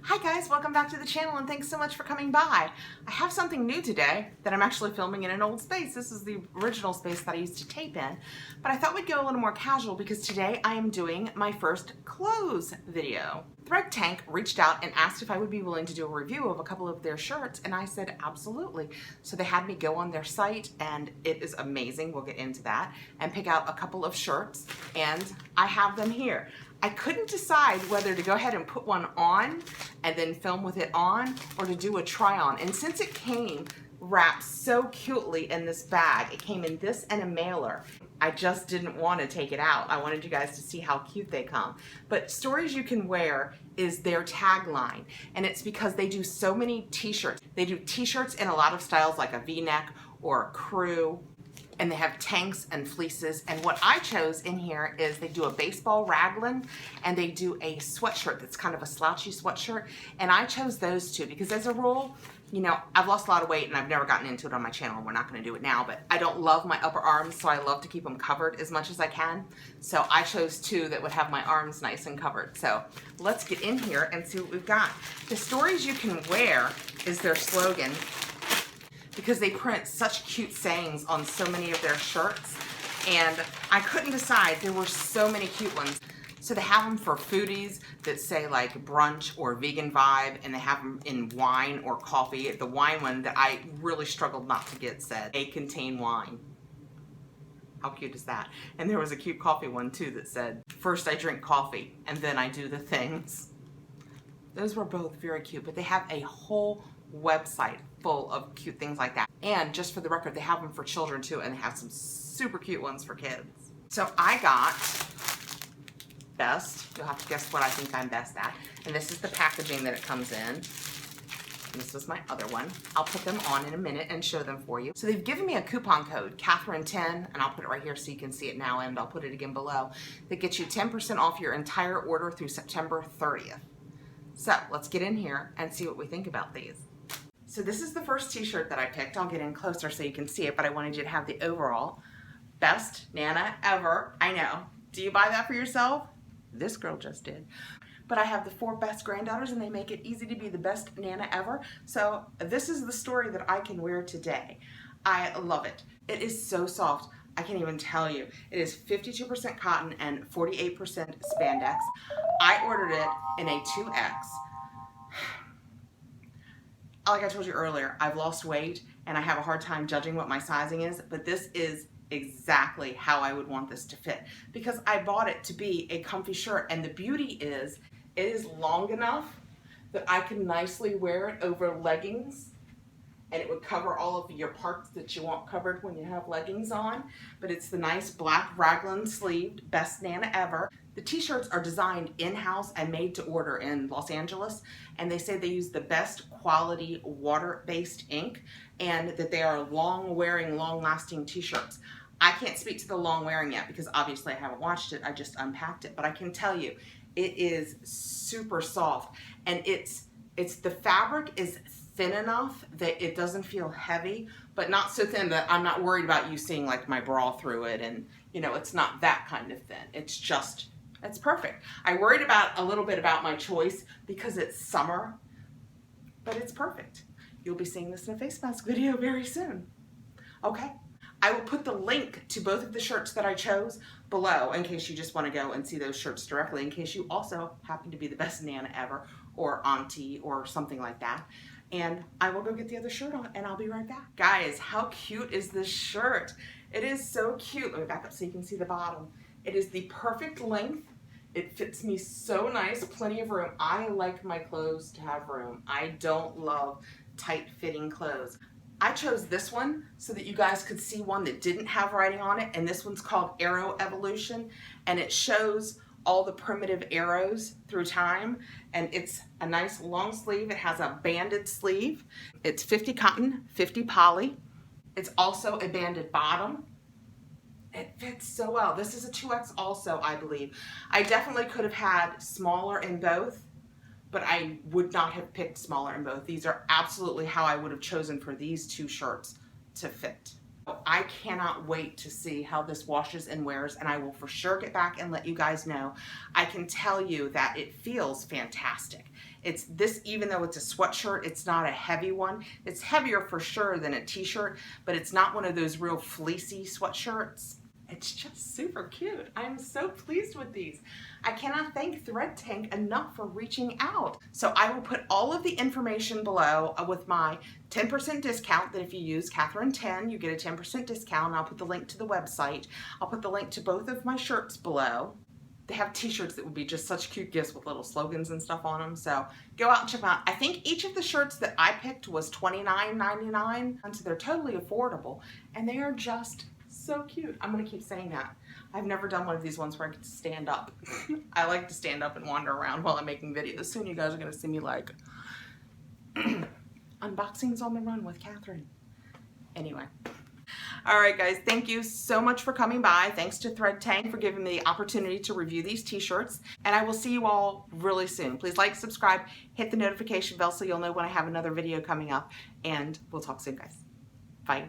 Hi guys, welcome back to the channel and thanks so much for coming by. I have something new today that I'm actually filming in an old space. This is the original space that I used to tape in, but I thought we'd go a little more casual because today I am doing my first clothes video. Thread Tank reached out and asked if I would be willing to do a review of a couple of their shirts, and I said absolutely. So they had me go on their site and it is amazing, we'll get into that, and pick out a couple of shirts, and I have them here. I couldn't decide whether to go ahead and put one on and then film with it on or to do a try on. And since it came wrapped so cutely in this bag, it came in this and a mailer, I just didn't want to take it out. I wanted you guys to see how cute they come. But Stories You Can Wear is their tagline, and it's because they do so many t-shirts. They do t-shirts in a lot of styles like a v-neck or a crew, and they have tanks and fleeces. And what I chose in here is they do a baseball raglan and they do a sweatshirt that's kind of a slouchy sweatshirt. And I chose those two because as a rule, you know, I've lost a lot of weight and I've never gotten into it on my channel. We're not gonna do it now, but I don't love my upper arms, so I love to keep them covered as much as I can. So I chose two that would have my arms nice and covered. So let's get in here and see what we've got. The Stories You Can Wear is their slogan, because they print such cute sayings on so many of their shirts, and I couldn't decide. There were so many cute ones. So they have them for foodies that say like brunch or vegan vibe, and they have them in wine or coffee. The wine one that I really struggled not to get said, "They contain wine." How cute is that? And there was a cute coffee one too that said, "First I drink coffee and then I do the things." Those were both very cute, but they have a whole website full of cute things like that. And just for the record, they have them for children too, and they have some super cute ones for kids. So I got best. You'll have to guess what I think I'm best at. And this is the packaging that it comes in. And this was my other one. I'll put them on in a minute and show them for you. So they've given me a coupon code, Catherine10, and I'll put it right here so you can see it now, and I'll put it again below, that gets you 10% off your entire order through September 30th. So let's get in here and see what we think about these. So this is the first t-shirt that I picked. I'll get in closer so you can see it, but I wanted you to have the overall. Best Nana ever. I know. Do you buy that for yourself? This girl just did. But I have the 4 best granddaughters, and they make it easy to be the best Nana ever. So this is the story that I can wear today. I love it. It is so soft. I can't even tell you. It is 52% cotton and 48% spandex. I ordered it in a 2X. Like I told you earlier, I've lost weight and I have a hard time judging what my sizing is, but this is exactly how I would want this to fit because I bought it to be a comfy shirt, and the beauty is it is long enough that I can nicely wear it over leggings, and it would cover all of your parts that you want covered when you have leggings on. But it's the nice black raglan sleeved Best Nana Ever. The t-shirts are designed in-house and made to order in Los Angeles, and they say they use the best quality water-based ink and that they are long-wearing, long-lasting t-shirts. I can't speak to the long-wearing yet because obviously I haven't watched it, I just unpacked it, but I can tell you it is super soft, and it's the fabric is thin enough that it doesn't feel heavy, but not so thin that I'm not worried about you seeing like my bra through it, and you know, it's not that kind of thin. It's just, it's perfect. I worried about a little bit about my choice because it's summer, but it's perfect. You'll be seeing this in a face mask video very soon. Okay, I will put the link to both of the shirts that I chose below in case you just want to go and see those shirts directly, in case you also happen to be the best Nana ever or auntie or something like that. And I will go get the other shirt on and I'll be right back. Guys, how cute is this shirt? It is so cute. Let me back up so you can see the bottom. It is the perfect length. It fits me so nice, plenty of room. I like my clothes to have room. I don't love tight fitting clothes. I chose this one so that you guys could see one that didn't have writing on it, and this one's called Arrow Evolution, and it shows all the primitive arrows through time, and it's a nice long sleeve. It has a banded sleeve. It's 50 cotton, 50 poly. It's also a banded bottom. It fits so well. This is a 2X also, I believe. I definitely could have had smaller in both, but I would not have picked smaller in both. These are absolutely how I would have chosen for these two shirts to fit. I cannot wait to see how this washes and wears, and I will for sure get back and let you guys know. I can tell you that it feels fantastic. It's this, even though it's a sweatshirt, it's not a heavy one. It's heavier for sure than a t-shirt, but it's not one of those real fleecy sweatshirts. It's just super cute. I'm so pleased with these. I cannot thank Thread Tank enough for reaching out. So I will put all of the information below with my 10% discount, that if you use Catherine10, you get a 10% discount. I'll put the link to the website. I'll put the link to both of my shirts below. They have t-shirts that would be just such cute gifts with little slogans and stuff on them. So go out and check them out. I think each of the shirts that I picked was $29.99. So they're totally affordable, and they are just so cute. I'm gonna keep saying that. I've never done one of these ones where I get to stand up. I like to stand up and wander around while I'm making videos. Soon you guys are gonna see me like unboxings on the run with Catherine. Anyway. All right, guys, thank you so much for coming by. Thanks to Thread Tank for giving me the opportunity to review these t-shirts, and I will see you all really soon. Please like, subscribe, hit the notification bell so you'll know when I have another video coming up, and we'll talk soon, guys. Bye.